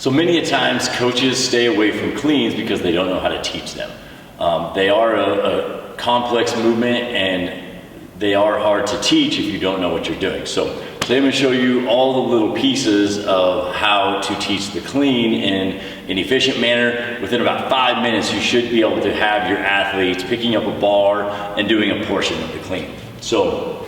So many a times coaches stay away from cleans because they don't know how to teach them. They are a complex movement and they are hard to teach if you don't know what you're doing. So today I'm going to show you all the little pieces of how to teach the clean in an efficient manner. Within about 5 minutes you should be able to have your athletes picking up a bar and doing a portion of the clean. So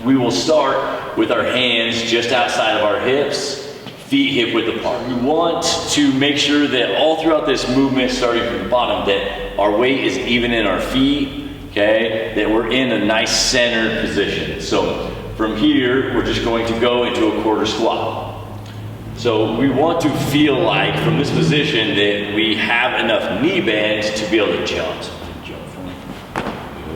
we will start with our hands just outside of our hips, feet hip width apart. We want to make sure that all throughout this movement, starting from the bottom, that our weight is even in our feet, okay? That we're in a nice centered position. So from here, we're just going to go into a quarter squat. So we want to feel like from this position that we have enough knee bends to be able to jump.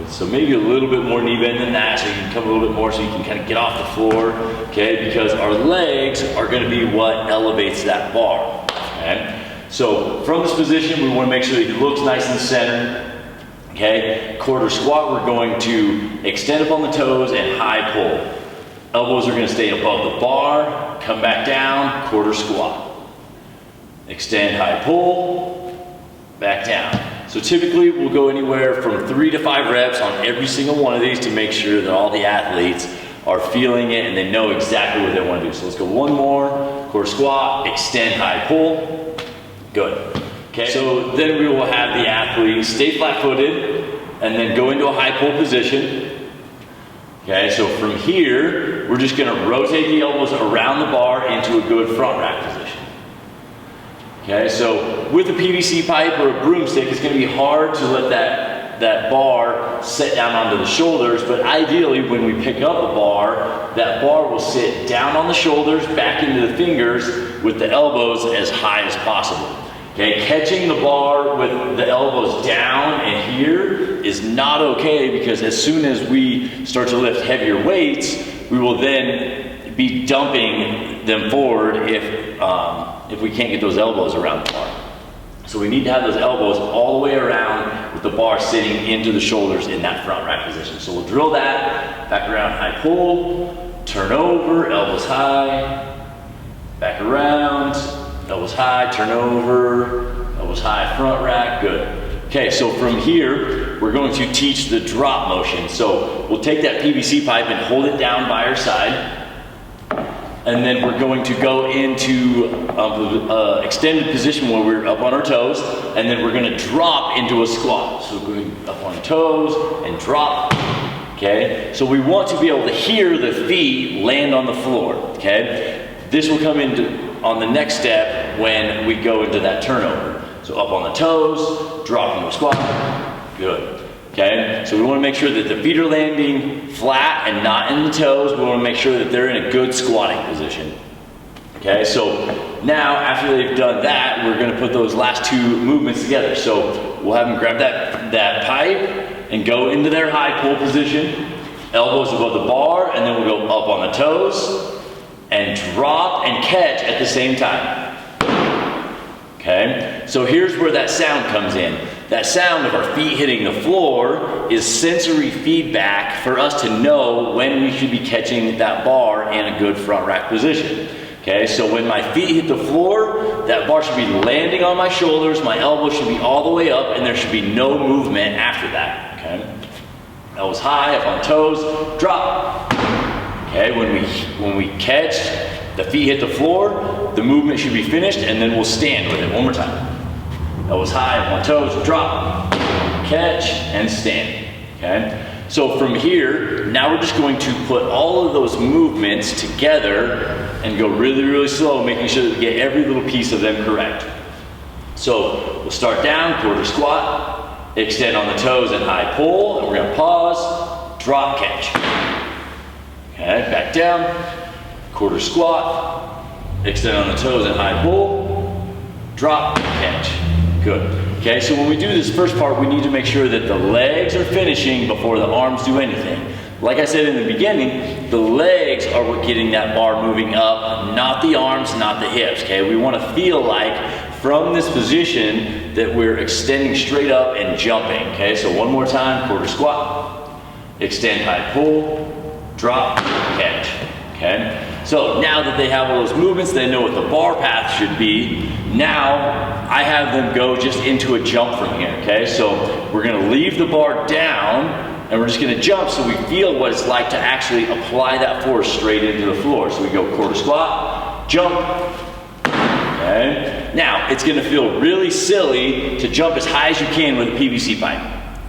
So maybe a little bit more knee bend than that, so you can come a little bit more so you can kind of get off the floor, okay? Because our legs are going to be what elevates that bar, okay? So from this position, we want to make sure that it looks nice and centered, okay? Quarter squat, we're going to extend up on the toes and high pull. Elbows are going to stay above the bar, come back down, quarter squat. Extend, high pull, back down. So typically we'll go anywhere from 3 to 5 reps on every single one of these to make sure that all the athletes are feeling it and they know exactly what they want to do. So let's go one more, quarter squat, extend, high pull, good. Okay, so then we will have the athlete stay flat-footed and then go into a high pull position. Okay, so from here, we're just gonna rotate the elbows around the bar into a good front rack position. Okay, so with a PVC pipe or a broomstick, it's going to be hard to let that bar sit down onto the shoulders, but ideally when we pick up a bar, that bar will sit down on the shoulders, back into the fingers, with the elbows as high as possible. Okay, catching the bar with the elbows down and here is not okay, because as soon as we start to lift heavier weights, we will then be dumping them forward if we can't get those elbows around the bar. So we need to have those elbows all the way around with the bar sitting into the shoulders in that front rack position. So we'll drill that, back around, high pull, turn over, elbows high, back around, elbows high, turn over, elbows high, front rack, good. Okay, so from here, we're going to teach the drop motion. So we'll take that PVC pipe and hold it down by our side. And then we're going to go into extended position where we're up on our toes, and then we're going to drop into a squat. So going up on toes and drop, okay? So we want to be able to hear the feet land on the floor, okay? This will come into on the next step when we go into that turnover. So up on the toes, drop into a squat, good. Okay, so we want to make sure that the feet are landing flat and not in the toes. We want to make sure that they're in a good squatting position. Okay, so now after they've done that, we're going to put those last two movements together. So we'll have them grab that pipe and go into their high pull position, elbows above the bar, and then we'll go up on the toes and drop and catch at the same time. Okay, so here's where that sound comes in. That sound of our feet hitting the floor is sensory feedback for us to know when we should be catching that bar in a good front rack position. Okay, so when my feet hit the floor, that bar should be landing on my shoulders, my elbows should be all the way up, and there should be no movement after that. Okay, elbows high, up on toes, drop. Okay, when we catch, the feet hit the floor, the movement should be finished, and then we'll stand with it one more time. Elbows high, up on toes, drop, catch, and stand, okay? So from here, now we're just going to put all of those movements together and go really, really slow, making sure that we get every little piece of them correct. So we'll start down, quarter squat, extend on the toes and high pull, and we're gonna pause, drop, catch. Okay, back down, quarter squat, extend on the toes and high pull, drop, catch. Good. Okay, so when we do this first part, we need to make sure that the legs are finishing before the arms do anything. Like I said in the beginning, the legs are what getting that bar moving up, not the arms, not the hips, okay? We want to feel like from this position that we're extending straight up and jumping, okay? So one more time, quarter squat, extend, high pull, drop, catch, okay? So now that they have all those movements, they know what the bar path should be. Now I have them go just into a jump from here, okay? So we're gonna leave the bar down and we're just gonna jump so we feel what it's like to actually apply that force straight into the floor. So we go quarter squat, jump, okay? Now, it's gonna feel really silly to jump as high as you can with a PVC pipe,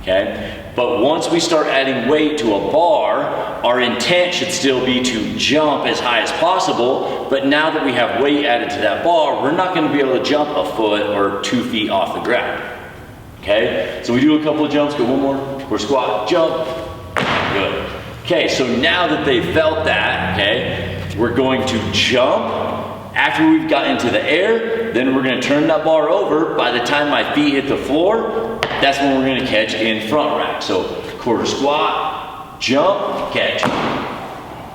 okay? But once we start adding weight to a bar, our intent should still be to jump as high as possible, but now that we have weight added to that bar, we're not gonna be able to jump a foot or 2 feet off the ground, okay? So we do a couple of jumps, go one more, quarter squat, jump, good. Okay, so now that they felt that, okay, we're going to jump. After we've got into the air, then we're gonna turn that bar over. By the time my feet hit the floor, that's when we're gonna catch in front rack. So quarter squat, jump, catch.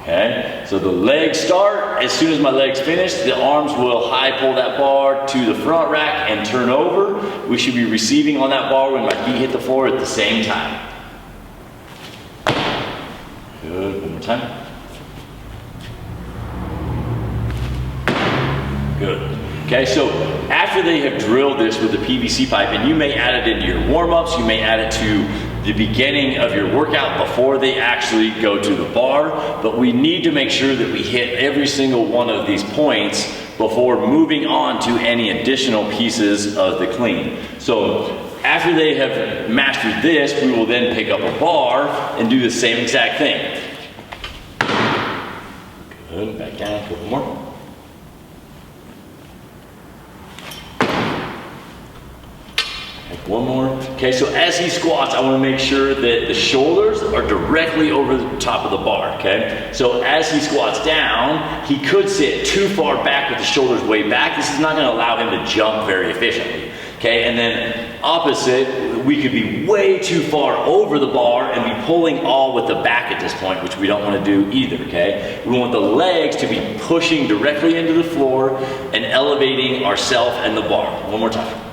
Okay, so the legs start. As soon as my legs finish, the arms will high pull that bar to the front rack and turn over. We should be receiving on that bar when my feet hit the floor at the same time. Good, one more time. Good. Okay, so after they have drilled this with the PVC pipe, and you may add it into your warm-ups, you may add it to the beginning of your workout before they actually go to the bar, but we need to make sure that we hit every single one of these points before moving on to any additional pieces of the clean. So after they have mastered this, we will then pick up a bar and do the same exact thing. Good, back down, a couple more. One more. Okay, so as he squats, I want to make sure that the shoulders are directly over the top of the bar, okay? So as he squats down, he could sit too far back with the shoulders way back. This is not going to allow him to jump very efficiently, okay? And then opposite, we could be way too far over the bar and be pulling all with the back at this point, which we don't want to do either, okay? We want the legs to be pushing directly into the floor and elevating ourselves and the bar. One more time.